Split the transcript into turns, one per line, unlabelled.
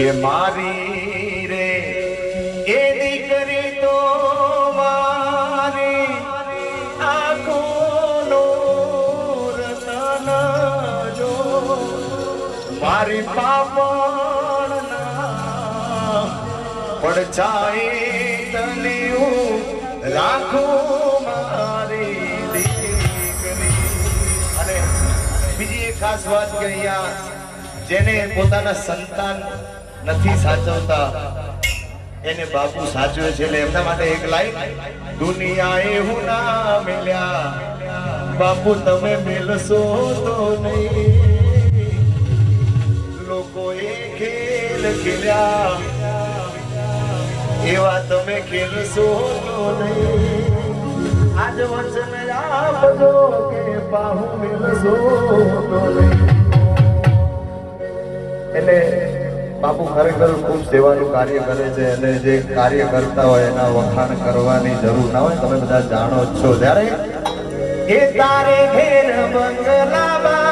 કે મારી રે એ દીકરી તો મારી આંખોનો રતન જો મારી પાપણના પડછાઈ તલિયું રાખું મારી દીકરી. અને બીજી એક ખાસ વાત કે અહીંયા જેને પોતાના સંતાન નથી સાચવતા એને બાપુ સાચવે છે. એટલે એમના માટે એક લાઈન, દુનિયાએ હું ના મિલ્યા બાપુ તમે મિલશો તો નહીં, લોકોએ ખેલ ખેલ્યા એવા તમે ખેલશો તો નહીં. આજ વચન આપજો કે બાહુ મિલશો તો નહીં. એટલે બાપુ ખરેખર ખૂબ સેવાનું કાર્ય કરે છે અને જે કાર્ય કરતા હોય એના વખાણ કરવાની જરૂર ના હોય. તમે બધા જાણો જ છો. જ્યારે એ તારે ઘેર બંગલા